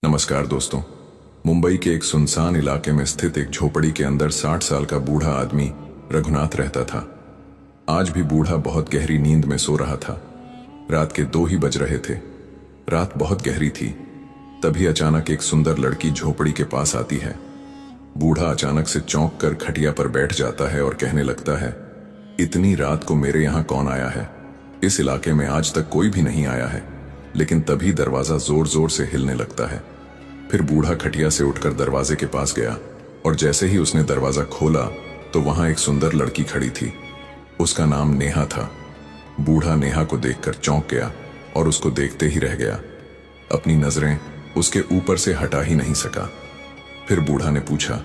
नमस्कार दोस्तों। मुंबई के एक सुनसान इलाके में स्थित एक झोपड़ी के अंदर 60 साल का बूढ़ा आदमी रघुनाथ रहता था। आज भी बूढ़ा बहुत गहरी नींद में सो रहा था। रात के 2 ही बज रहे थे। रात बहुत गहरी थी। तभी अचानक एक सुंदर लड़की झोपड़ी के पास आती है। बूढ़ा अचानक से चौंक कर खटिया पर बैठ जाता है और कहने लगता है, इतनी रात को मेरे यहाँ कौन आया है? इस इलाके में आज तक कोई भी नहीं आया है। लेकिन तभी दरवाजा जोर जोर से हिलने लगता है। फिर बूढ़ा खटिया से उठकर दरवाजे के पास गया और जैसे ही उसने दरवाजा खोला तो वहां एक सुंदर लड़की खड़ी थी। उसका नाम नेहा था। बूढ़ा नेहा को देखकर चौंक गया और उसको देखते ही रह गया। अपनी नजरें उसके ऊपर से हटा ही नहीं सका। फिर बूढ़ा ने पूछा,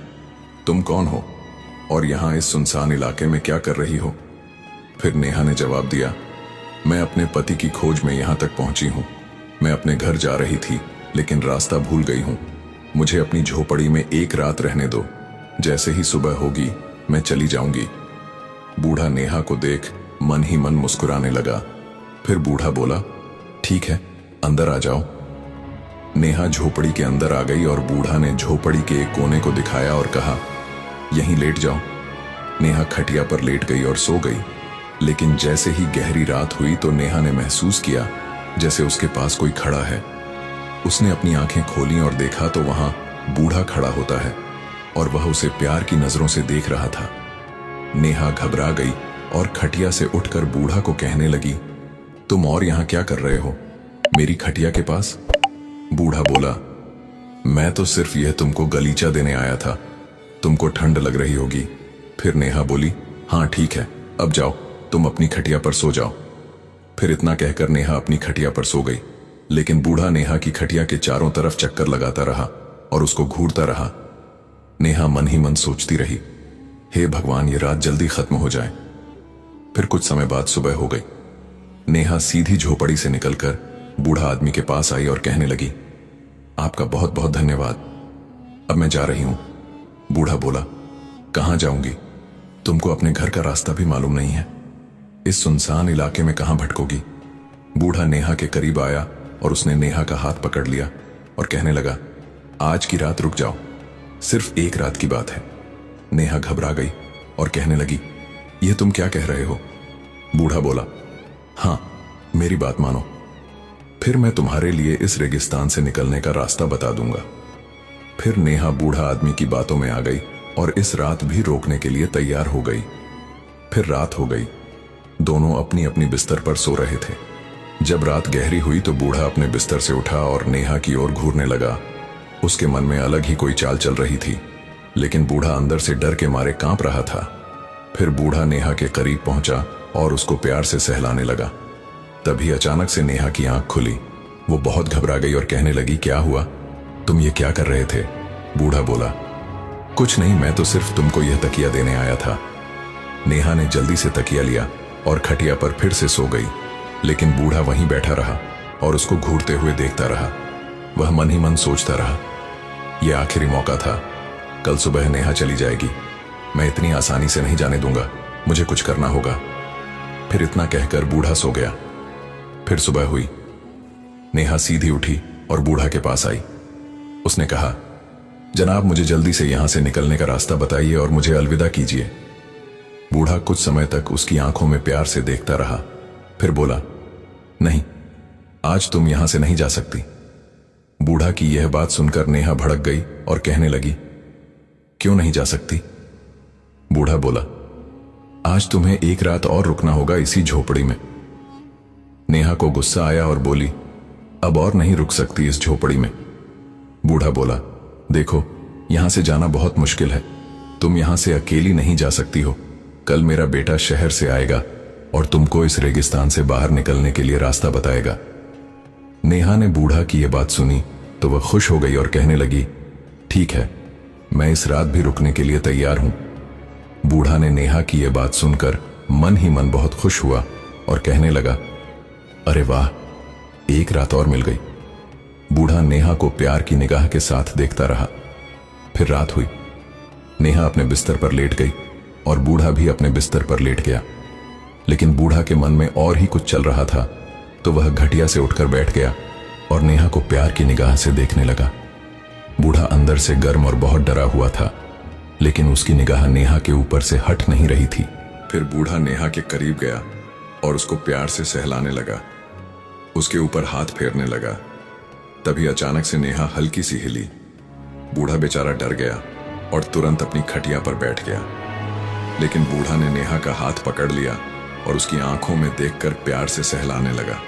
तुम कौन हो और यहां इस सुनसान इलाके में क्या कर रही हो? फिर नेहा ने जवाब दिया, मैं अपने पति की खोज में यहां तक पहुंची हूं। मैं अपने घर जा रही थी लेकिन रास्ता भूल गई हूं। मुझे अपनी झोपड़ी में एक रात रहने दो। जैसे ही सुबह होगी मैं चली जाऊंगी। बूढ़ा नेहा को देख मन ही मन मुस्कुराने लगा। फिर बूढ़ा बोला, ठीक है, अंदर आ जाओ। नेहा झोपड़ी के अंदर आ गई और बूढ़ा ने झोपड़ी के एक कोने को दिखाया और कहा, यहीं लेट जाओ। नेहा खटिया पर लेट गई और सो गई। लेकिन जैसे ही गहरी रात हुई तो नेहा ने महसूस किया जैसे उसके पास कोई खड़ा है। उसने अपनी आंखें खोली और देखा तो वहां बूढ़ा खड़ा होता है और वह उसे प्यार की नजरों से देख रहा था। नेहा घबरा गई और खटिया से उठकर बूढ़ा को कहने लगी, तुम और यहां क्या कर रहे हो, मेरी खटिया के पास? बूढ़ा बोला, मैं तो सिर्फ यह तुमको गलीचा देने आया था। तुमको ठंड लग रही होगी। फिर नेहा बोली, हाँ ठीक है, अब जाओ, तुम अपनी खटिया पर सो जाओ। फिर इतना कहकर नेहा अपनी खटिया पर सो गई। लेकिन बूढ़ा नेहा की खटिया के चारों तरफ चक्कर लगाता रहा और उसको घूरता रहा। नेहा मन ही मन सोचती रही, हे भगवान, ये रात जल्दी खत्म हो जाए। फिर कुछ समय बाद सुबह हो गई। नेहा सीधी झोपड़ी से निकलकर बूढ़ा आदमी के पास आई और कहने लगी, आपका बहुत बहुत धन्यवाद, अब मैं जा रही हूं। बूढ़ा बोला, कहां जाऊंगी? तुमको अपने घर का रास्ता भी मालूम नहीं है। इस सुनसान इलाके में कहां भटकोगी? बूढ़ा नेहा के करीब आया और उसने नेहा का हाथ पकड़ लिया और कहने लगा, आज की रात रुक जाओ, सिर्फ एक रात की बात है। नेहा घबरा गई और कहने लगी, यह तुम क्या कह रहे हो? बूढ़ा बोला, हाँ, मेरी बात मानो, फिर मैं तुम्हारे लिए इस रेगिस्तान से निकलने का रास्ता बता दूंगा। फिर नेहा बूढ़ा आदमी की बातों में आ गई और इस रात भी रोकने के लिए तैयार हो गई। फिर रात हो गई। दोनों अपनी अपनी बिस्तर पर सो रहे थे। जब रात गहरी हुई तो बूढ़ा अपने बिस्तर से उठा और नेहा की ओर घूरने लगा। उसके मन में अलग ही कोई चाल चल रही थी, लेकिन बूढ़ा अंदर से डर के मारे कांप रहा था। फिर बूढ़ा नेहा के करीब पहुंचा और उसको प्यार से सहलाने लगा। तभी अचानक से नेहा की आंख खुली। वो बहुत घबरा गई और कहने लगी, क्या हुआ? तुम ये क्या कर रहे थे? बूढ़ा बोला, कुछ नहीं, मैं तो सिर्फ तुमको यह तकिया देने आया था। नेहा ने जल्दी से तकिया लिया और खटिया पर फिर से सो गई। लेकिन बूढ़ा वहीं बैठा रहा और उसको घूरते हुए देखता रहा। वह मन ही मन सोचता रहा, यह आखिरी मौका था। कल सुबह नेहा चली जाएगी। मैं इतनी आसानी से नहीं जाने दूंगा, मुझे कुछ करना होगा। फिर इतना कहकर बूढ़ा सो गया। फिर सुबह हुई। नेहा सीधी उठी और बूढ़ा के पास आई। उसने कहा, जनाब, मुझे जल्दी से यहां से निकलने का रास्ता बताइए और मुझे अलविदा कीजिए। बूढ़ा कुछ समय तक उसकी आंखों में प्यार से देखता रहा। फिर बोला, नहीं, आज तुम यहां से नहीं जा सकती। बूढ़ा की यह बात सुनकर नेहा भड़क गई और कहने लगी, क्यों नहीं जा सकती? बूढ़ा बोला, आज तुम्हें एक रात और रुकना होगा इसी झोपड़ी में। नेहा को गुस्सा आया और बोली, अब और नहीं रुक सकती इस झोपड़ी में। बूढ़ा बोला, देखो, यहां से जाना बहुत मुश्किल है। तुम यहां से अकेली नहीं जा सकती हो। कल मेरा बेटा शहर से आएगा और तुमको इस रेगिस्तान से बाहर निकलने के लिए रास्ता बताएगा। नेहा ने बूढ़ा की यह बात सुनी तो वह खुश हो गई और कहने लगी, ठीक है, मैं इस रात भी रुकने के लिए तैयार हूं। बूढ़ा ने नेहा की यह बात सुनकर मन ही मन बहुत खुश हुआ और कहने लगा, अरे वाह, एक रात और मिल गई। बूढ़ा नेहा को प्यार की निगाह के साथ देखता रहा। फिर रात हुई। नेहा अपने बिस्तर पर लेट गई और बूढ़ा भी अपने बिस्तर पर लेट गया। लेकिन बूढ़ा के मन में और ही कुछ चल रहा था, तो वह घटिया से उठकर बैठ गया और नेहा को प्यार की निगाह से देखने लगा। बूढ़ा अंदर से गर्म और बहुत डरा हुआ था, लेकिन उसकी निगाह नेहा के ऊपर से हट नहीं रही थी। फिर बूढ़ा नेहा के करीब गया और उसको प्यार से सहलाने लगा, उसके ऊपर हाथ फेरने लगा। तभी अचानक से नेहा हल्की सी हिली। बूढ़ा बेचारा डर गया और तुरंत अपनी खटिया पर बैठ गया, लेकिन बूढ़ा ने नेहा का हाथ पकड़ लिया और उसकी आंखों में देखकर प्यार से सहलाने लगा।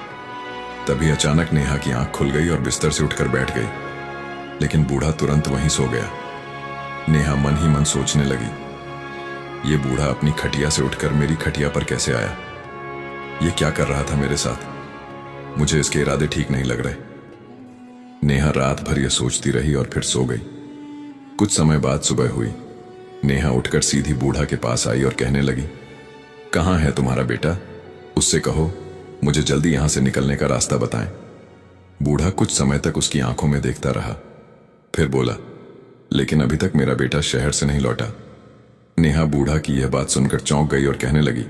तभी अचानक नेहा की आंख खुल गई और बिस्तर से उठकर बैठ गई, लेकिन बूढ़ा तुरंत वहीं सो गया। नेहा मन ही मन सोचने लगी, ये बूढ़ा अपनी खटिया से उठकर मेरी खटिया पर कैसे आया? ये क्या कर रहा था मेरे साथ? मुझे इसके इरादे ठीक नहीं लग रहे। नेहा रात भर यह सोचती रही और फिर सो गई। कुछ समय बाद सुबह हुई। नेहा उठकर सीधी बूढ़ा के पास आई और कहने लगी, कहाँ है तुम्हारा बेटा? उससे कहो मुझे जल्दी यहां से निकलने का रास्ता बताएं। बूढ़ा कुछ समय तक उसकी आंखों में देखता रहा, फिर बोला, लेकिन अभी तक मेरा बेटा शहर से नहीं लौटा। नेहा बूढ़ा की यह बात सुनकर चौंक गई और कहने लगी,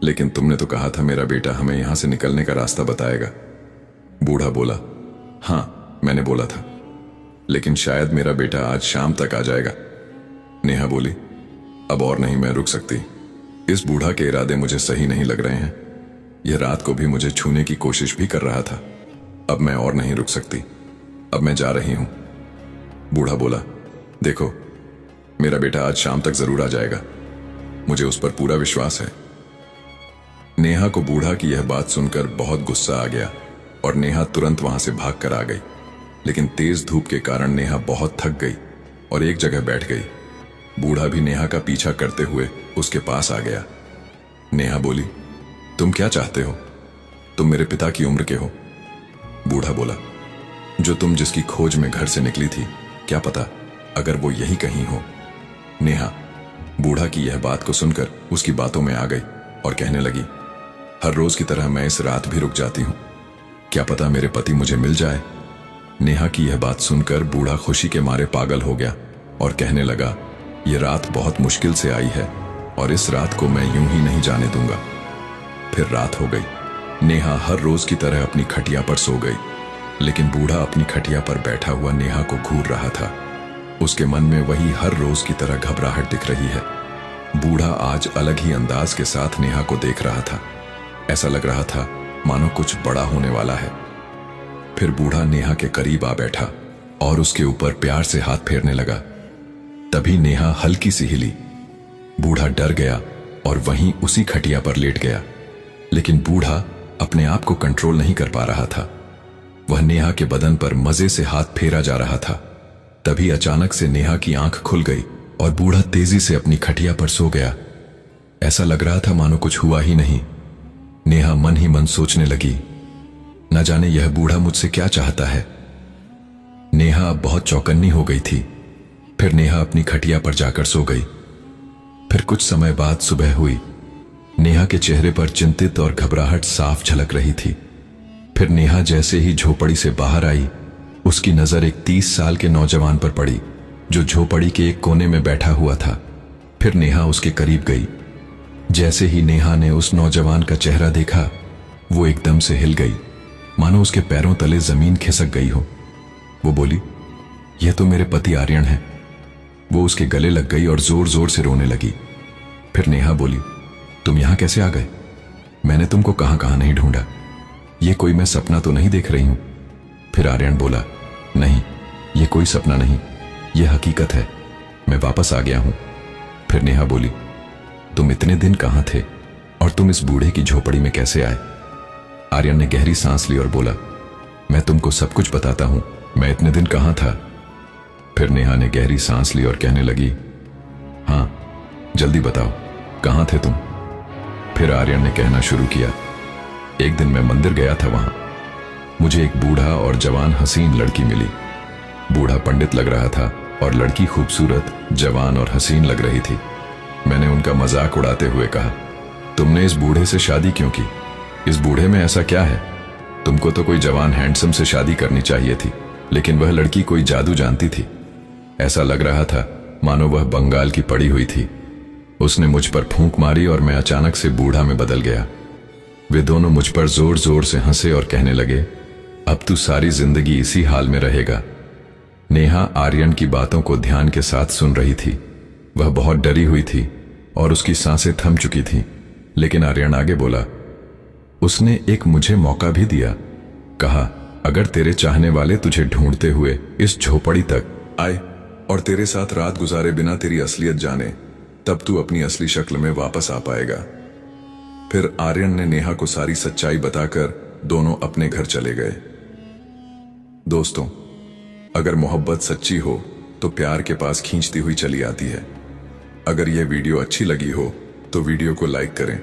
लेकिन तुमने तो कहा था मेरा बेटा हमें यहां से निकलने का रास्ता बताएगा। बूढ़ा बोला, हाँ मैंने बोला था, लेकिन शायद मेरा बेटा आज शाम तक आ जाएगा। नेहा बोली, अब और नहीं, मैं रुक सकती। इस बूढ़ा के इरादे मुझे सही नहीं लग रहे हैं। यह रात को भी मुझे छूने की कोशिश भी कर रहा था। अब मैं और नहीं रुक सकती, अब मैं जा रही हूं। बूढ़ा बोला, देखो मेरा बेटा आज शाम तक जरूर आ जाएगा, मुझे उस पर पूरा विश्वास है। नेहा को बूढ़ा की यह बात सुनकर बहुत गुस्सा आ गया और नेहा तुरंत वहां से भागकर आ गई, लेकिन तेज धूप के कारण नेहा बहुत थक गई और एक जगह बैठ गई। बूढ़ा भी नेहा का पीछा करते हुए उसके पास आ गया। नेहा बोली, तुम क्या चाहते हो? तुम मेरे पिता की उम्र के हो। बूढ़ा बोला, जो तुम जिसकी खोज में घर से निकली थी, क्या पता अगर वो यही कहीं हो। नेहा बूढ़ा की यह बात को सुनकर उसकी बातों में आ गई और कहने लगी, हर रोज की तरह मैं इस रात भी रुक जाती हूं, क्या पता मेरे पति मुझे मिल जाए। नेहा की यह बात सुनकर बूढ़ा खुशी के मारे पागल हो गया और कहने लगा, यह रात बहुत मुश्किल से आई है और इस रात को मैं यूं ही नहीं जाने दूंगा। फिर रात हो गई। नेहा हर रोज की तरह अपनी खटिया पर सो गई, लेकिन बूढ़ा अपनी खटिया पर बैठा हुआ नेहा को घूर रहा था। उसके मन में वही हर रोज की तरह घबराहट दिख रही है। बूढ़ा आज अलग ही अंदाज के साथ नेहा को देख रहा था। ऐसा लग रहा था मानो कुछ बड़ा होने वाला है। फिर बूढ़ा नेहा के करीब आ बैठा और उसके ऊपर प्यार से हाथ फेरने लगा। तभी नेहा हल्की सी हिली। बूढ़ा डर गया और वहीं उसी खटिया पर लेट गया, लेकिन बूढ़ा अपने आप को कंट्रोल नहीं कर पा रहा था। वह नेहा के बदन पर मजे से हाथ फेरा जा रहा था। तभी अचानक से नेहा की आंख खुल गई और बूढ़ा तेजी से अपनी खटिया पर सो गया। ऐसा लग रहा था मानो कुछ हुआ ही नहीं। नेहा मन ही मन सोचने लगी, न जाने यह बूढ़ा मुझसे क्या चाहता है। नेहा अब बहुत चौकन्नी हो गई थी। फिर नेहा अपनी खटिया पर जाकर सो गई। फिर कुछ समय बाद सुबह हुई। नेहा के चेहरे पर चिंतित और घबराहट साफ झलक रही थी। फिर नेहा जैसे ही झोपड़ी से बाहर आई, उसकी नजर एक 30 साल के नौजवान पर पड़ी जो झोपड़ी के एक कोने में बैठा हुआ था। फिर नेहा उसके करीब गई। जैसे ही नेहा ने उस नौजवान का चेहरा देखा, वो एकदम से हिल गई, मानो उसके पैरों तले जमीन खिसक गई हो। वो बोली, यह तो मेरे पति आर्यन है। वो उसके गले लग गई और जोर जोर से रोने लगी। फिर नेहा बोली, तुम यहां कैसे आ गए? मैंने तुमको कहां कहां नहीं ढूंढा। ये कोई मैं सपना तो नहीं देख रही हूं? फिर आर्यन बोला, नहीं, ये कोई सपना नहीं, यह हकीकत है, मैं वापस आ गया हूं। फिर नेहा बोली, तुम इतने दिन कहां थे और तुम इस बूढ़े की झोपड़ी में कैसे आए? आर्यन ने गहरी सांस ली और बोला, मैं तुमको सब कुछ बताता हूं, मैं इतने दिन कहां था। फिर नेहा ने गहरी सांस ली और कहने लगी, हां जल्दी बताओ, कहां थे तुम? फिर आर्यन ने कहना शुरू किया, एक दिन मैं मंदिर गया था, वहां मुझे एक बूढ़ा और जवान हसीन लड़की मिली। बूढ़ा पंडित लग रहा था और लड़की खूबसूरत, जवान और हसीन लग रही थी। मैंने उनका मजाक उड़ाते हुए कहा, तुमने इस बूढ़े से शादी क्यों की? इस बूढ़े में ऐसा क्या है? तुमको तो कोई जवान हैंडसम से शादी करनी चाहिए थी, लेकिन वह लड़की कोई जादू जानती थी। ऐसा लग रहा था मानो वह बंगाल की पड़ी हुई थी। उसने मुझ पर फूंक मारी और मैं अचानक से बूढ़ा में बदल गया। वे दोनों मुझ पर जोर जोर से हंसे और कहने लगे, अब तू सारी जिंदगी इसी हाल में रहेगा। नेहा आर्यन की बातों को ध्यान के साथ सुन रही थी। वह बहुत डरी हुई थी और उसकी सांसें थम चुकी थीं। लेकिन आर्यन आगे बोला, उसने एक मुझे मौका भी दिया। कहा, अगर तेरे चाहने वाले तुझे ढूंढते हुए इस झोपड़ी तक आए और तेरे साथ रात गुजारे बिना तेरी असलियत जाने, तब तू अपनी असली शक्ल में वापस आ पाएगा। फिर आर्यन ने नेहा को सारी सच्चाई बताकर दोनों अपने घर चले गए। दोस्तों, अगर मोहब्बत सच्ची हो तो प्यार के पास खींचती हुई चली आती है। अगर यह वीडियो अच्छी लगी हो तो वीडियो को लाइक करें